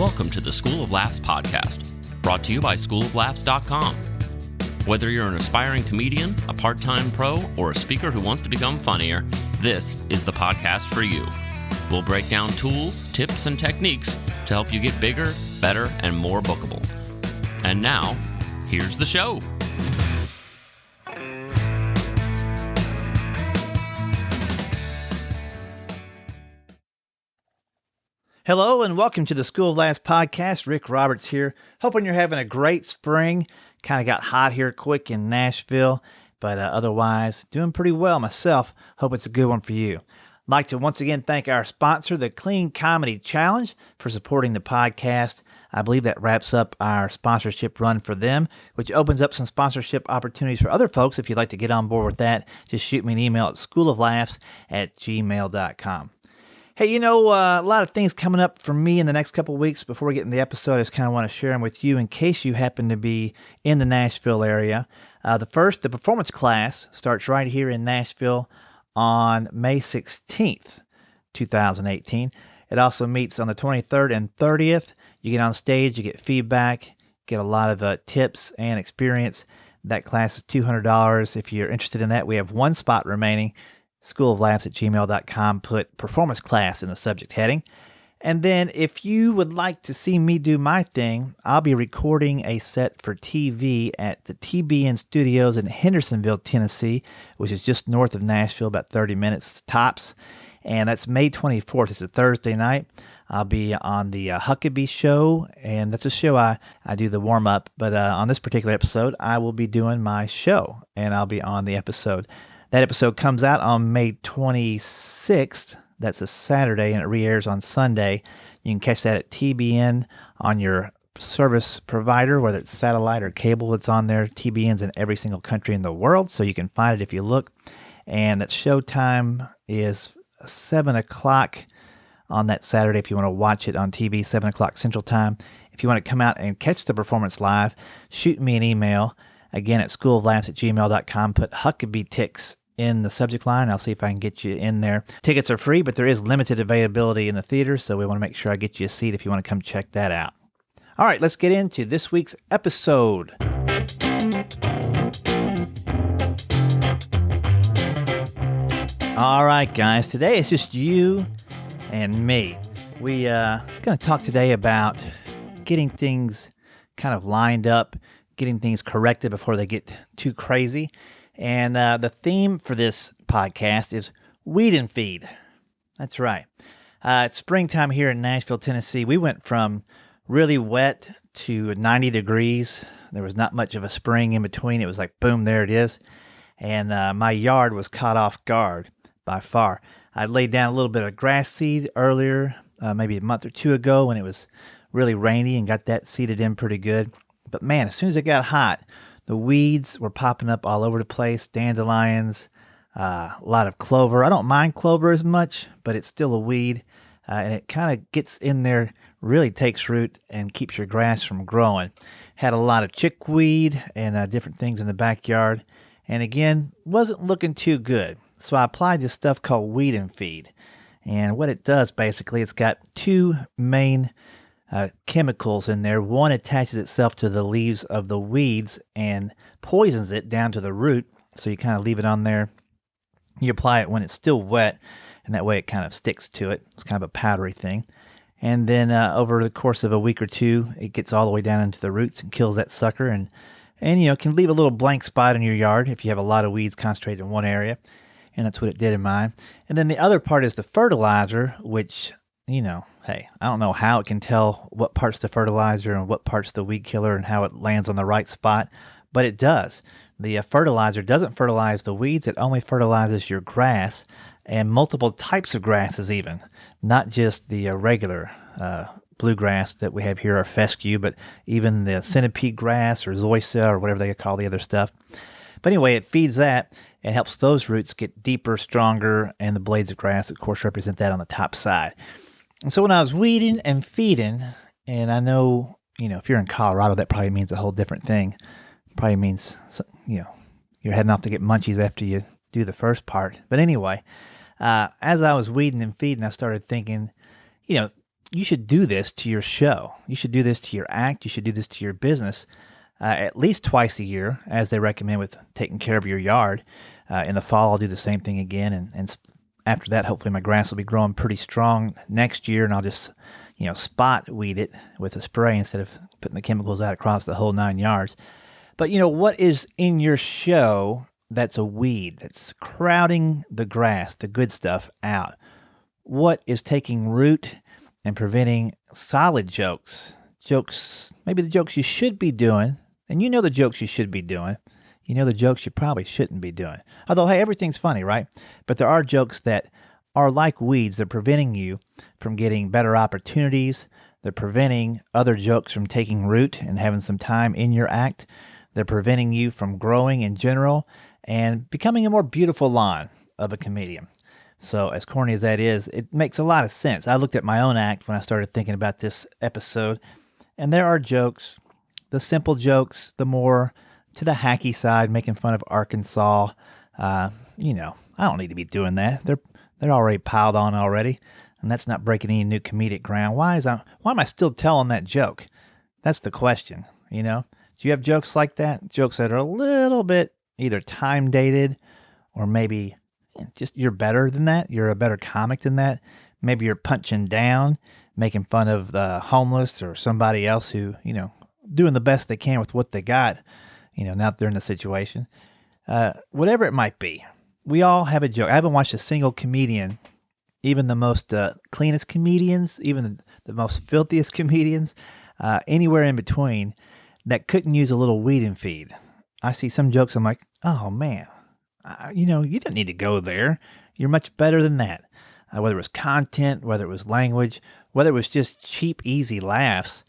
Welcome to the School of Laughs podcast, brought to you by schooloflaughs.com. Whether you're an aspiring comedian, a part-time pro, or a speaker who wants to become funnier, this is the podcast for you. We'll break down tools, tips, and techniques to help you get bigger, better, and more bookable. And now, here's the show. Hello and welcome to the School of Laughs podcast. Rick Roberts here. Hoping you're having a great spring. Kind of got hot here quick in Nashville, but otherwise doing pretty well myself. Hope it's a good one for you. I'd like to once again thank our sponsor, the Clean Comedy Challenge, for supporting the podcast. I believe that wraps up our sponsorship run for them, which opens up some sponsorship opportunities for other folks. If you'd like to get on board with that, just shoot me an email at schooloflaughs@gmail.com. Hey, a lot of things coming up for me in the next couple of weeks. Before we get in the episode, I just kind of want to share them with you in case you happen to be in the Nashville area. The performance class starts right here in Nashville on May 16th, 2018. It also meets on the 23rd and 30th. You get on stage, you get feedback, get a lot of tips and experience. That class is $200. If you're interested in that, we have one spot remaining. schooloflaughs@gmail.com. Put performance class in the subject heading. And then if you would like to see me do my thing, I'll be recording a set for TV at the TBN Studios in Hendersonville, Tennessee, which is just north of Nashville, about 30 minutes tops. And that's May 24th. It's a Thursday night. I'll be on the Huckabee Show, and that's a show I do the warm-up. But on this particular episode, I will be doing my show, and I'll be on the episode. That episode comes out on May 26th. That's a Saturday, and it re-airs on Sunday. You can catch that at TBN on your service provider, whether it's satellite or cable. It's on there. TBN's in every single country in the world, so you can find it if you look. And that showtime is 7 o'clock on that Saturday if you want to watch it on TV, 7 o'clock Central Time. If you want to come out and catch the performance live, shoot me an email, again, at schooloflaughs@gmail.com. Put Huckabee Ticks in the subject line. I'll see if I can get you in there. Tickets are free, but there is limited availability in the theater, so we want to make sure I get you a seat if you want to come check that out. All right, let's get into this week's episode. All right, guys, today it's just you and me. We going to talk today about getting things kind of lined up, getting things corrected before they get too crazy. And the theme for this podcast is weed and feed. That's right. It's springtime here in Nashville, Tennessee. We went from really wet to 90 degrees. There was not much of a spring in between. It was like, boom, there it is. And my yard was caught off guard by far. I laid down a little bit of grass seed earlier, maybe a month or two ago when it was really rainy, and got that seeded in pretty good. But man, as soon as it got hot, the weeds were popping up all over the place, dandelions, a lot of clover. I don't mind clover as much, but it's still a weed, and it kind of gets in there, really takes root and keeps your grass from growing. Had a lot of chickweed and different things in the backyard, and again, wasn't looking too good. So I applied this stuff called weed and feed. And what it does, basically, it's got two main chemicals in there. One attaches itself to the leaves of the weeds and poisons it down to the root. So you kind of leave it on there. You apply it when it's still wet, and that way it kind of sticks to it. It's kind of a powdery thing. And then over the course of a week or two, it gets all the way down into the roots and kills that sucker. And can leave a little blank spot in your yard if you have a lot of weeds concentrated in one area. And that's what it did in mine. And then the other part is the fertilizer, which, hey, I don't know how it can tell what part's the fertilizer and what part's the weed killer and how it lands on the right spot, but it does. The fertilizer doesn't fertilize the weeds. It only fertilizes your grass, and multiple types of grasses even, not just the regular bluegrass that we have here, or fescue, but even the centipede grass or zoysia or whatever they call the other stuff. But anyway, it feeds that and helps those roots get deeper, stronger, and the blades of grass, of course, represent that on the top side. And so when I was weeding and feeding, and I know, if you're in Colorado, that probably means a whole different thing. Probably means, you're heading off to get munchies after you do the first part. But anyway, as I was weeding and feeding, I started thinking, you should do this to your show. You should do this to your act. You should do this to your business at least twice a year, as they recommend with taking care of your yard. In the fall, I'll do the same thing again, and after that, hopefully my grass will be growing pretty strong next year, and I'll just, spot weed it with a spray instead of putting the chemicals out across the whole 9 yards. But what is in your show that's a weed that's crowding the grass, the good stuff, out? What is taking root and preventing solid jokes? Maybe the jokes you should be doing, and the jokes you should be doing. The jokes you probably shouldn't be doing. Although, hey, everything's funny, right? But there are jokes that are like weeds. They're preventing you from getting better opportunities. They're preventing other jokes from taking root and having some time in your act. They're preventing you from growing in general and becoming a more beautiful lawn of a comedian. So as corny as that is, it makes a lot of sense. I looked at my own act when I started thinking about this episode, and there are jokes, the simple jokes, the more to the hacky side, making fun of Arkansas. I don't need to be doing that. They're already piled on already, and that's not breaking any new comedic ground. Why am I still telling that joke? That's the question. Do you have jokes like that? Jokes that are a little bit either time dated, or maybe just you're better than that. You're a better comic than that. Maybe you're punching down, making fun of the homeless or somebody else who, doing the best they can with what they got. Now that they're in the situation. Whatever it might be, we all have a joke. I haven't watched a single comedian, even the most cleanest comedians, even the most filthiest comedians, anywhere in between, that couldn't use a little weed and feed. I see some jokes, I'm like, oh man, you didn't need to go there. You're much better than that. Whether it was content, whether it was language, whether it was just cheap, easy laughs.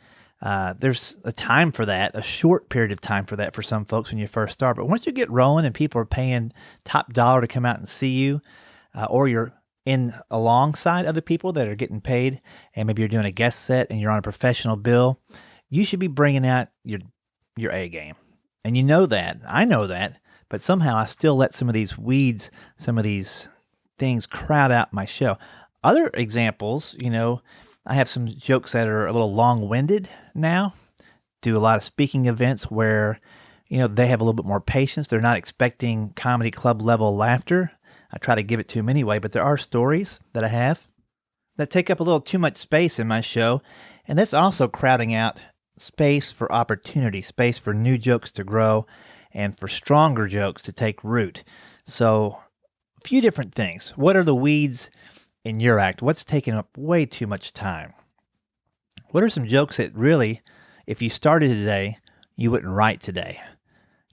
There's a time for that, a short period of time for that for some folks when you first start. But once you get rolling and people are paying top dollar to come out and see you, or you're in alongside other people that are getting paid, and maybe you're doing a guest set and you're on a professional bill, you should be bringing out your A game. And you know that. I know that. But somehow I still let some of these weeds, some of these things crowd out my show. Other examples, I have some jokes that are a little long-winded now. Do a lot of speaking events where, they have a little bit more patience. They're not expecting comedy club level laughter. I try to give it to them anyway, but there are stories that I have that take up a little too much space in my show. And that's also crowding out space for opportunity, space for new jokes to grow and for stronger jokes to take root. So a few different things. What are the weeds in your act? What's taking up way too much time? What are some jokes that really, if you started today, you wouldn't write today?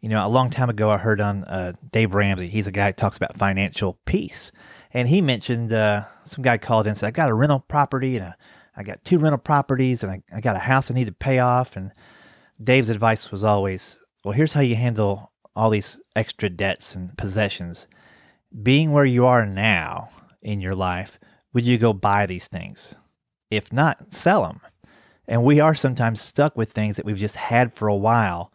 A long time ago, I heard on Dave Ramsey. He's a guy who talks about financial peace. And he mentioned some guy called in and said, I got a rental property, and I got 2 rental properties, and I got a house I need to pay off. And Dave's advice was always, well, here's how you handle all these extra debts and possessions. Being where you are now in your life, would you go buy these things? If not, sell them. And we are sometimes stuck with things that we've just had for a while.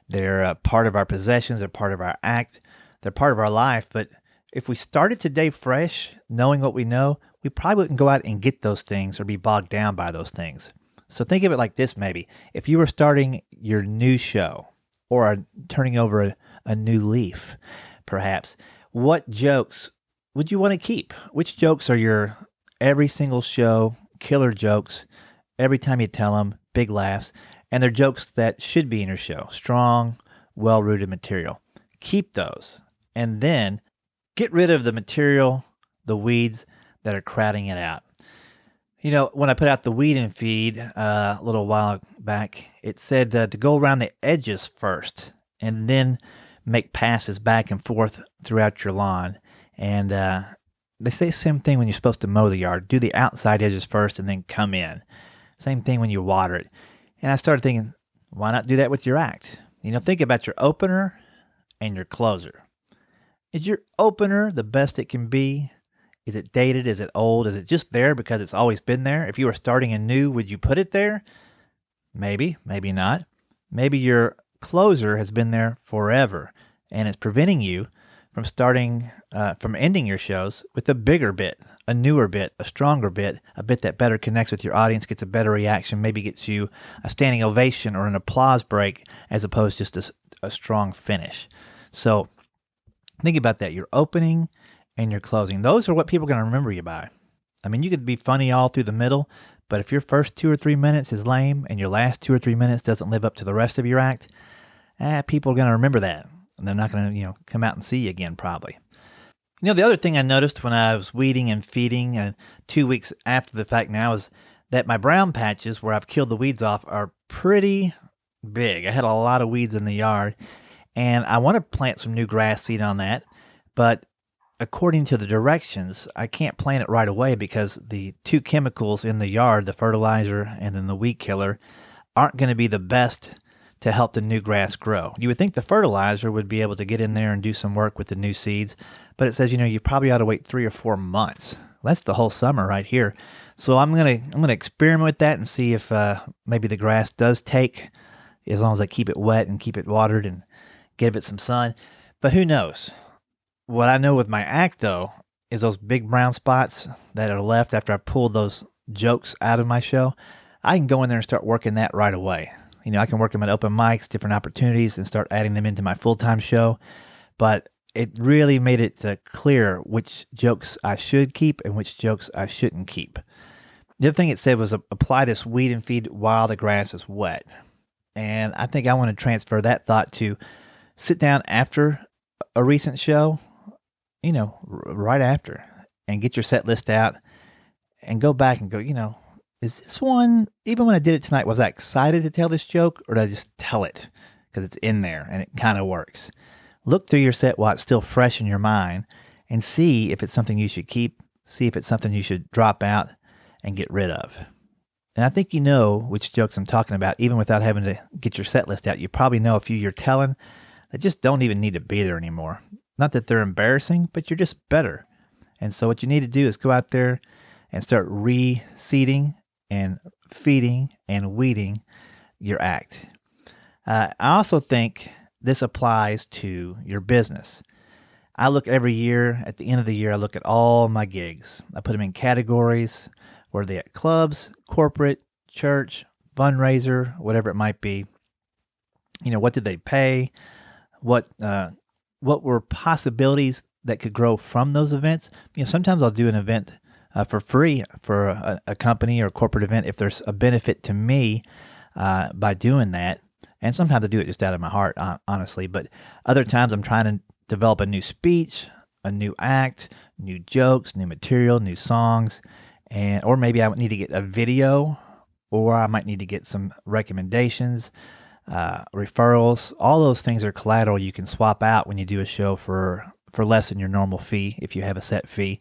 They're a part of our possessions, they're part of our act, they're part of our life. But if we started today fresh, knowing what we know, we probably wouldn't go out and get those things or be bogged down by those things. So think of it like this maybe. If you were starting your new show or turning over a new leaf, perhaps, what jokes would you want to keep? Which jokes are your every single show, killer jokes, every time you tell them, big laughs, and they're jokes that should be in your show, strong, well-rooted material. Keep those, and then get rid of the material, the weeds that are crowding it out. When I put out the weed and feed a little while back, it said to go around the edges first, and then make passes back and forth throughout your lawn. And they say the same thing when you're supposed to mow the yard. Do the outside edges first and then come in. Same thing when you water it. And I started thinking, why not do that with your act? Think about your opener and your closer. Is your opener the best it can be? Is it dated? Is it old? Is it just there because it's always been there? If you were starting anew, would you put it there? Maybe, maybe not. Maybe your closer has been there forever and it's preventing you from ending your shows with a bigger bit, a newer bit, a stronger bit, a bit that better connects with your audience, gets a better reaction, maybe gets you a standing ovation or an applause break as opposed to just a strong finish. So think about that. Your opening and your closing. Those are what people are going to remember you by. I mean, you could be funny all through the middle, but if your first 2 or 3 minutes is lame and your last 2 or 3 minutes doesn't live up to the rest of your act, people are going to remember that. And they're not going to, come out and see you again probably. The other thing I noticed when I was weeding and feeding 2 weeks after the fact now is that my brown patches where I've killed the weeds off are pretty big. I had a lot of weeds in the yard, and I want to plant some new grass seed on that, but according to the directions, I can't plant it right away because the 2 chemicals in the yard, the fertilizer and then the weed killer, aren't going to be the best to help the new grass grow. You would think the fertilizer would be able to get in there and do some work with the new seeds, but it says, you probably ought to wait 3 or 4 months. That's the whole summer right here. So I'm gonna experiment with that and see if maybe the grass does take, as long as I keep it wet and keep it watered and give it some sun. But who knows? What I know with my act, though, is those big brown spots that are left after I pulled those jokes out of my show. I can go in there and start working that right away. I can work them at open mics, different opportunities, and start adding them into my full-time show. But it really made it clear which jokes I should keep and which jokes I shouldn't keep. The other thing it said was apply this weed and feed while the grass is wet. And I think I want to transfer that thought to sit down after a recent show, right after, and get your set list out and go back and go, is this one, even when I did it tonight, was I excited to tell this joke, or did I just tell it because it's in there and it kind of works? Look through your set while it's still fresh in your mind and see if it's something you should keep, see if it's something you should drop out and get rid of. And I think you know which jokes I'm talking about, even without having to get your set list out. You probably know a few you're telling that just don't even need to be there anymore. Not that they're embarrassing, but you're just better. And so what you need to do is go out there and start reseeding and feeding and weeding your act. I also think this applies to your business. I look every year, at the end of the year, I look at all my gigs. I put them in categories. Were they at clubs, corporate, church, fundraiser, whatever it might be? What did they pay? What were possibilities that could grow from those events? Sometimes I'll do an event for free for a company or a corporate event if there's a benefit to me by doing that. And sometimes I do it just out of my heart, honestly. But other times I'm trying to develop a new speech, a new act, new jokes, new material, new songs, or maybe I need to get a video, or I might need to get some recommendations, referrals. All those things are collateral you can swap out when you do a show for less than your normal fee if you have a set fee.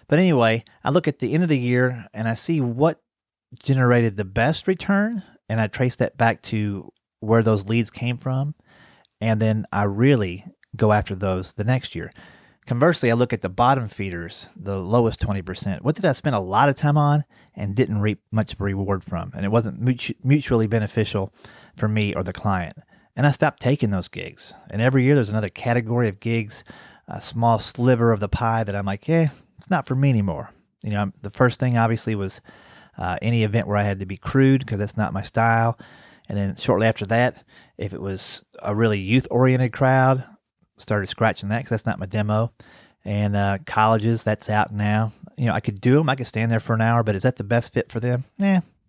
But anyway, I look at the end of the year and I see what generated the best return, and I trace that back to where those leads came from, and then I really go after those the next year. Conversely, I look at the bottom feeders, the lowest 20%. What did I spend a lot of time on and didn't reap much of a reward from? And it wasn't mutually beneficial for me or the client. And I stopped taking those gigs. And every year there's another category of gigs, a small sliver of the pie that I'm like, it's not for me anymore. The first thing obviously was any event where I had to be crude because that's not my style. And then shortly after that, if it was a really youth-oriented crowd, started scratching that because that's not my demo. And colleges, that's out now. I could do them. I could stand there for an hour, but is that the best fit for them?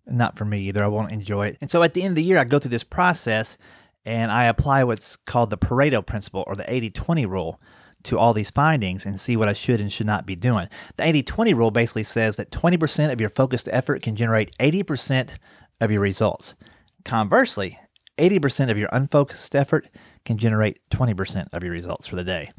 Not for me either. I won't enjoy it. And so at the end of the year, I go through this process and I apply what's called the Pareto principle, or the 80-20 rule, to all these findings and see what I should and should not be doing. The 80-20 rule basically says that 20% of your focused effort can generate 80% of your results. Conversely, 80% of your unfocused effort can generate 20% of your results for the day.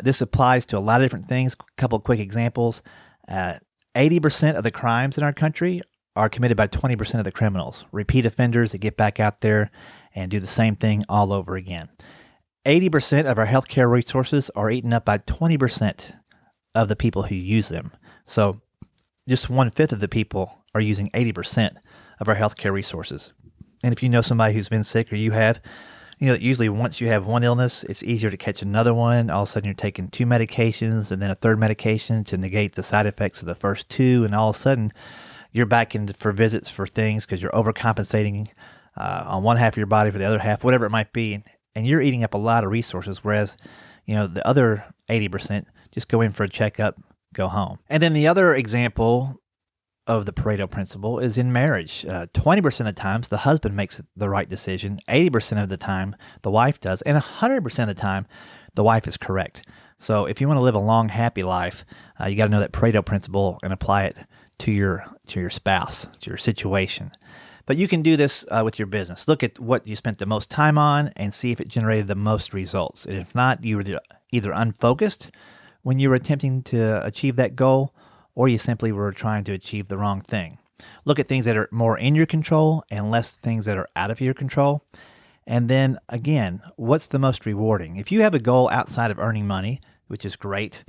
This applies to a lot of different things. A couple of quick examples. 80% of the crimes in our country are committed by 20% of the criminals. Repeat offenders that get back out there and do the same thing all over again. 80% of our healthcare resources are eaten up by 20% of the people who use them. So just 1/5 of the people are using 80% of our healthcare resources. And if you know somebody who's been sick, or you have, Usually once you have one illness, it's easier to catch another one. All of a sudden you're taking two medications and then a third medication to negate the side effects of the first two. And all of a sudden you're back in for visits for things because you're overcompensating on one half of your body for the other half, whatever it might be. And you're eating up a lot of resources, whereas, the other 80% just go in for a checkup, go home. And then the other example of the Pareto principle is in marriage. 20% of the times the husband makes the right decision, 80% of the time the wife does, and 100% of the time the wife is correct. So if you want to live a long, happy life, you got to know that Pareto principle and apply it to your spouse, to your situation. But you can do this with your business. Look at what you spent the most time on and see if it generated the most results. And if not, you were either unfocused when you were attempting to achieve that goal, or you simply were trying to achieve the wrong thing. Look at things that are more in your control and less things that are out of your control. And then again, what's the most rewarding? If you have a goal outside of earning money, which is great,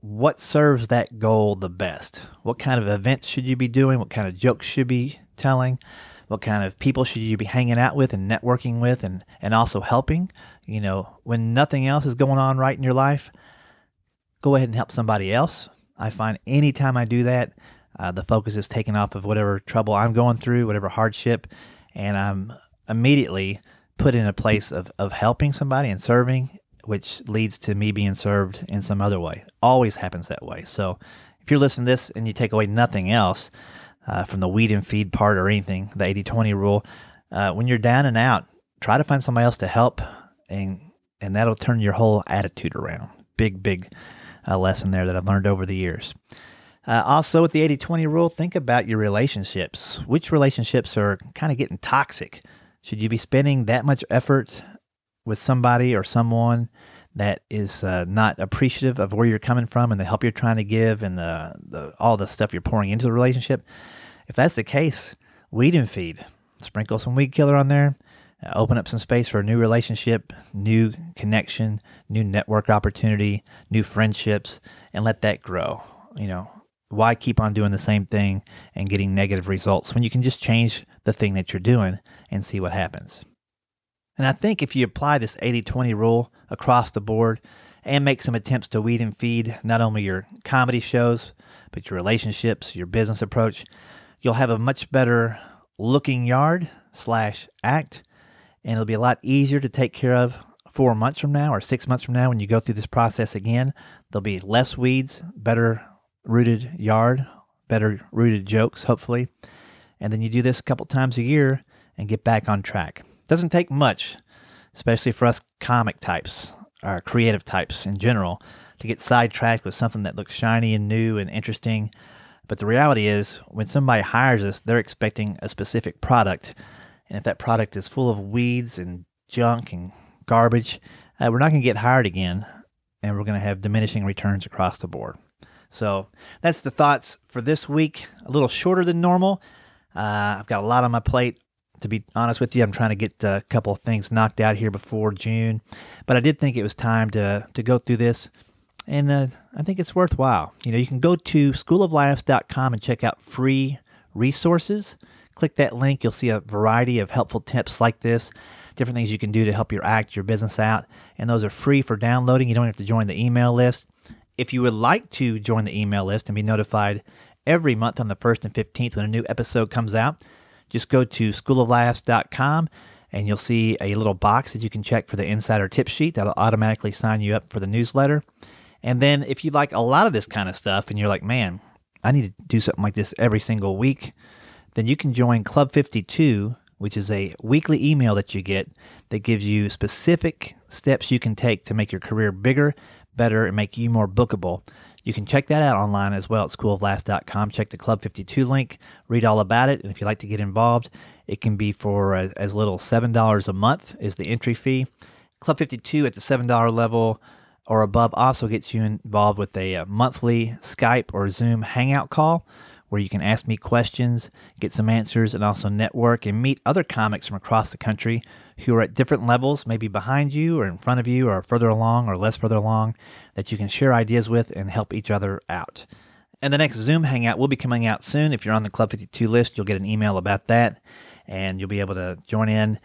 what serves that goal the best? What kind of events should you be doing? What kind of jokes should you be telling? What kind of people should you be hanging out with and networking with and also helping? When nothing else is going on right in your life, go ahead and help somebody else. I find anytime I do that, the focus is taken off of whatever trouble I'm going through, whatever hardship, and I'm immediately put in a place of helping somebody and serving, which leads to me being served in some other way. Always happens that way. So if you're listening to this and you take away nothing else from the weed and feed part or anything, the 80-20 rule, when you're down and out, try to find somebody else to help, and that'll turn your whole attitude around. Big lesson there that I've learned over the years. Also, with the 80-20 rule, think about your relationships. Which relationships are kind of getting toxic? Should you be spending that much effort with somebody or someone that is not appreciative of where you're coming from and the help you're trying to give and all the stuff you're pouring into the relationship? If that's the case, weed and feed. Sprinkle some weed killer on there. Open up some space for a new relationship, new connection, new network opportunity, new friendships, and let that grow. Why keep on doing the same thing and getting negative results when you can just change the thing that you're doing and see what happens? And I think if you apply this 80-20 rule across the board and make some attempts to weed and feed not only your comedy shows, but your relationships, your business approach, you'll have a much better looking yard/act. And it'll be a lot easier to take care of 4 months from now or 6 months from now when you go through this process again. There'll be less weeds, better rooted yard, better rooted jokes, hopefully. And then you do this a couple times a year and get back on track. Doesn't take much, especially for us comic types or creative types in general, to get sidetracked with something that looks shiny and new and interesting. But the reality is, when somebody hires us, they're expecting a specific product. And if that product is full of weeds and junk and garbage, we're not going to get hired again, and we're going to have diminishing returns across the board. So that's the thoughts for this week. A little shorter than normal. I've got a lot on my plate. To be honest with you, I'm trying to get a couple of things knocked out here before June. But I did think it was time to go through this, and I think it's worthwhile. You can go to schooloflaughs.com and check out free resources. Click that link. You'll see a variety of helpful tips like this, different things you can do to help your business out. And those are free for downloading. You don't have to join the email list. If you would like to join the email list and be notified every month on the 1st and 15th when a new episode comes out, just go to schooloflaughs.com and you'll see a little box that you can check for the insider tip sheet. That'll automatically sign you up for the newsletter. And then if you like a lot of this kind of stuff and you're like, man, I need to do something like this every single week, then you can join Club 52, which is a weekly email that you get that gives you specific steps you can take to make your career bigger, better, and make you more bookable. You can check that out online as well at schooloflaughs.com. Check the Club 52 link, read all about it, and if you'd like to get involved, it can be for as little as $7 a month is the entry fee. Club 52 at the $7 level or above also gets you involved with a monthly Skype or Zoom hangout call, where you can ask me questions, get some answers, and also network and meet other comics from across the country who are at different levels, maybe behind you or in front of you or further along or less further along, that you can share ideas with and help each other out. And the next Zoom Hangout will be coming out soon. If you're on the Club 52 list, you'll get an email about that, and you'll be able to join in,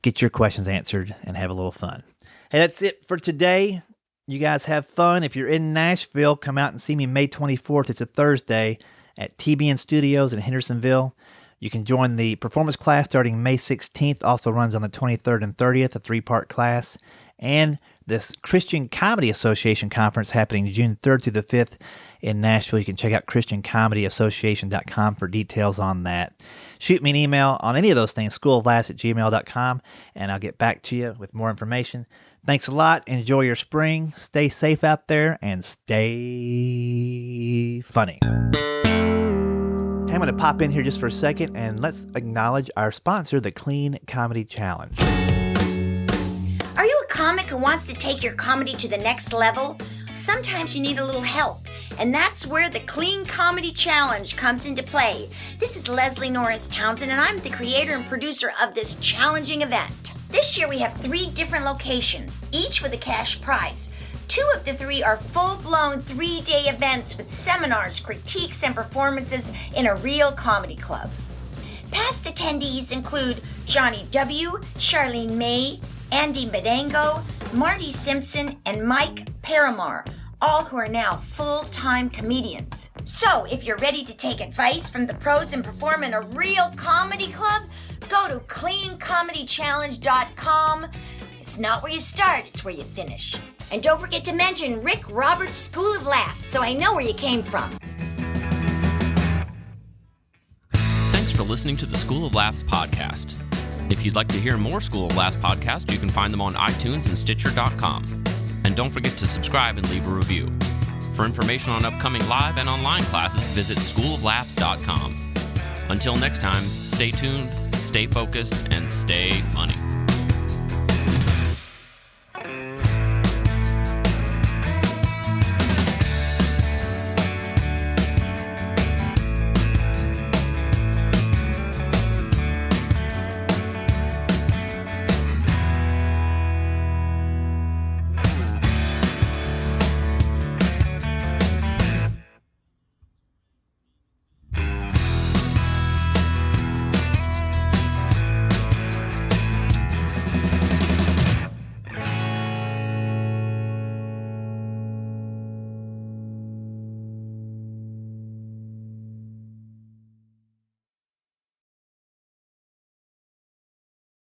get your questions answered and have a little fun. Hey, that's it for today. You guys have fun. If you're in Nashville, come out and see me May 24th. It's a Thursday at TBN Studios in Hendersonville. You can join the performance class starting May 16th. Also runs on the 23rd and 30th, a 3-part class. And this Christian Comedy Association conference happening June 3rd through the 5th in Nashville. You can check out christiancomedyassociation.com for details on that. Shoot me an email on any of those things, schooloflaughs@gmail.com, and I'll get back to you with more information. Thanks a lot. Enjoy your spring. Stay safe out there and stay funny. Hey, I'm going to pop in here just for a second and let's acknowledge our sponsor, the Clean Comedy Challenge. Are you a comic who wants to take your comedy to the next level? Sometimes you need a little help, and that's where the Clean Comedy Challenge comes into play. This is Leslie Norris Townsend, and I'm the creator and producer of this challenging event. This year we have 3 different locations, each with a cash prize. 2 of the 3 are full-blown 3-day events with seminars, critiques, and performances in a real comedy club. Past attendees include Johnny W., Charlene May, Andy Bedango, Marty Simpson, and Mike Paramar, all who are now full-time comedians. So, if you're ready to take advice from the pros and perform in a real comedy club, go to cleancomedychallenge.com. It's not where you start, it's where you finish. And don't forget to mention Rick Roberts' School of Laughs so I know where you came from. Thanks for listening to the School of Laughs podcast. If you'd like to hear more School of Laughs podcasts, you can find them on iTunes and Stitcher.com. And don't forget to subscribe and leave a review. For information on upcoming live and online classes, visit schooloflaughs.com. Until next time, stay tuned, stay focused, and stay funny.